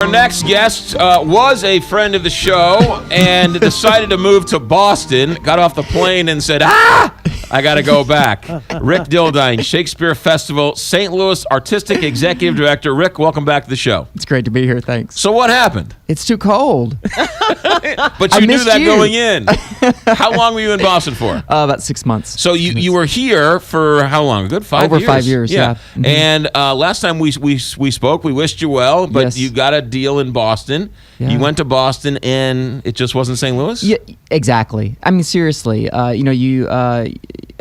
Our next guest was a friend of the show and decided to move to Boston, got off the plane and said, I got to go back. Rick Dildine, Shakespeare Festival, St. Louis Artistic Executive Director. Rick, welcome back to the show. It's great to be here, thanks. So what happened? It's too cold. But you knew that going in. How long were you in Boston for? About 6 months. So you were here for how long? A good 5 years? Over 5 years, yeah. Mm-hmm. And last time we spoke, we wished you well, but Yes. you got a deal in Boston. Yeah. You went to Boston, and it just wasn't St. Louis? Yeah, exactly. I mean, seriously,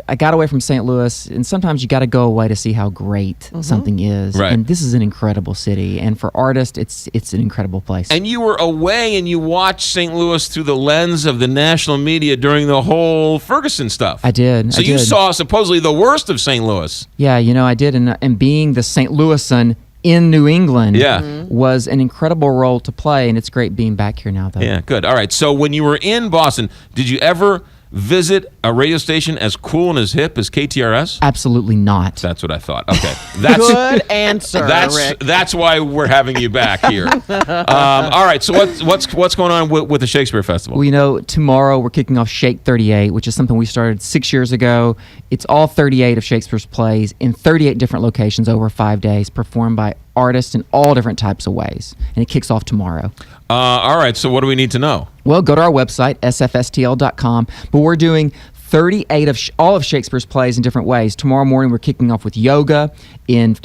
I got away from St. Louis, and sometimes you got to go away to see how great something is. Right. And this is an incredible city, and for artists, it's an incredible place. And you were away, and you watched St. Louis through the lens of the national media during the whole Ferguson stuff. I did. So you saw supposedly the worst of St. Louis. Yeah, I did, and being the St. Louisan in New England was an incredible role to play, and it's great being back here now, though. Yeah, good. All right, so when you were in Boston, did you ever visit a radio station as cool and as hip as KTRS? Absolutely not. That's what I thought. Okay, that's good answer, Rick. That's why we're having you back here. All right, so what's going on with the Shakespeare Festival? Well, tomorrow we're kicking off Shake 38, which is something we started 6 years ago. It's all 38 of Shakespeare's plays in 38 different locations over 5 days, performed by artists in all different types of ways, and it kicks off tomorrow. All right, so what do we need to know? Well, go to our website, sfstl.com, but we're doing 38 of all of Shakespeare's plays in different ways. Tomorrow morning, we're kicking off with yoga in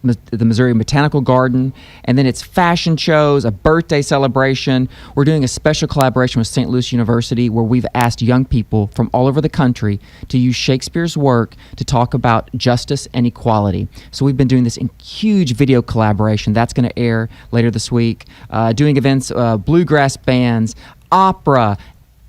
the Missouri Botanical Garden, and then it's fashion shows, a birthday celebration. We're doing a special collaboration with St. Louis University where we've asked young people from all over the country to use Shakespeare's work to talk about justice and equality. So we've been doing this in huge video collaboration. That's going to air later this week. Doing events, bluegrass bands, opera,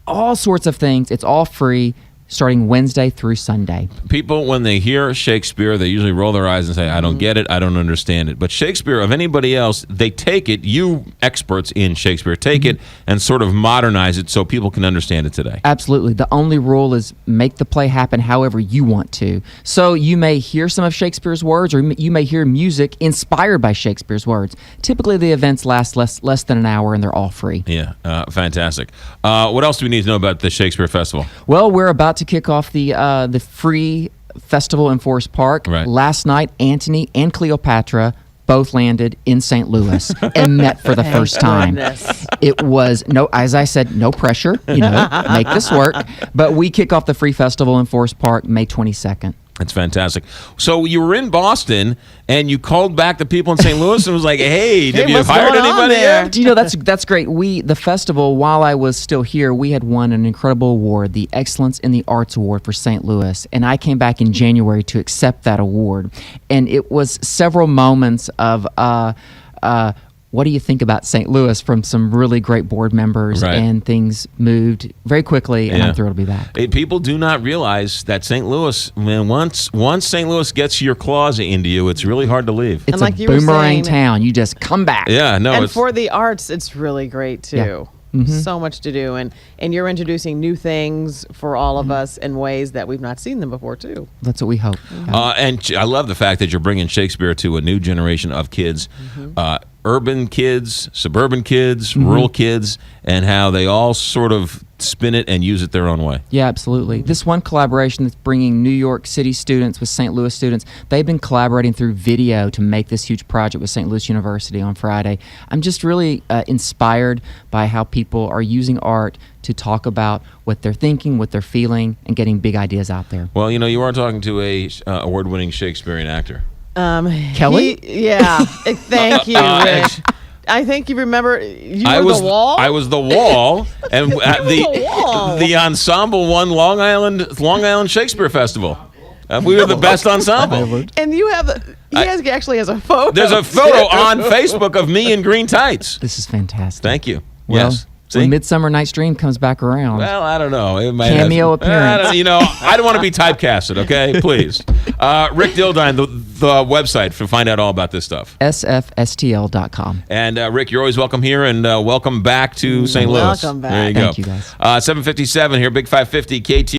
all sorts of things. It's all free, starting Wednesday through Sunday. People, when they hear Shakespeare, they usually roll their eyes and say, I don't get it, I don't understand it. But Shakespeare, of anybody else, they take it, you experts in Shakespeare, take it and sort of modernize it so people can understand it today. Absolutely. The only rule is make the play happen however you want to. So you may hear some of Shakespeare's words, or you may hear music inspired by Shakespeare's words. Typically, the events last less than an hour, and they're all free. Yeah, fantastic. What else do we need to know about the Shakespeare Festival? Well, we're about to kick off the free festival in Forest Park. Right. Last night, Antony and Cleopatra both landed in St. Louis and met for the first time. Goodness. It was, as I said, no pressure, make this work. But we kick off the free festival in Forest Park May 22nd. That's fantastic. So you were in Boston, and you called back the people in St. Louis and was like, hey, have you what's hired going on anybody there? yet? Do you know, that's great. The festival, while I was still here, we had won an incredible award, the Excellence in the Arts Award for St. Louis. And I came back in January to accept that award. And it was several moments of, what do you think about St. Louis from some really great board members, Right. and things moved very quickly, and Yeah. I'm thrilled to be back. People do not realize that St. Louis, man, once St. Louis gets your claws into you, it's really hard to leave. It's like a you were boomerang saying- town. You just come back. Yeah, no, And it's for the arts, it's really great too. So much to do, and you're introducing new things for all of us in ways that we've not seen them before too. That's what we hope. and I love the fact that you're bringing Shakespeare to a new generation of kids, urban kids, suburban kids, rural kids, and how they all sort of spin it and use it their own way. Yeah, absolutely. This one collaboration that's bringing New York City students with St. Louis students, they've been collaborating through video to make this huge project with St. Louis University on Friday. I'm just really inspired by how people are using art to talk about what they're thinking, what they're feeling, and getting big ideas out there. Well, you are talking to a award-winning Shakespearean actor. Kelly? Yeah. Thank you, Rick. I think you remember you were the wall. I was the wall, and the wall. the ensemble won Long Island Shakespeare Festival. We were the best ensemble. And you have actually has a photo. There's a photo on Facebook of me in green tights. This is fantastic. Thank you. Well, Yes. See? when Midsummer Night's Dream comes back around. Well, I don't know. It might Cameo have, appearance. I don't want to be typecasted, okay? Please. Rick Dildine, the website to find out all about this stuff. sfstl.com. And Rick, you're always welcome here, and welcome back to St. Louis. Welcome back. There you go. Thank you, guys. 7:57 here, Big 550 KT.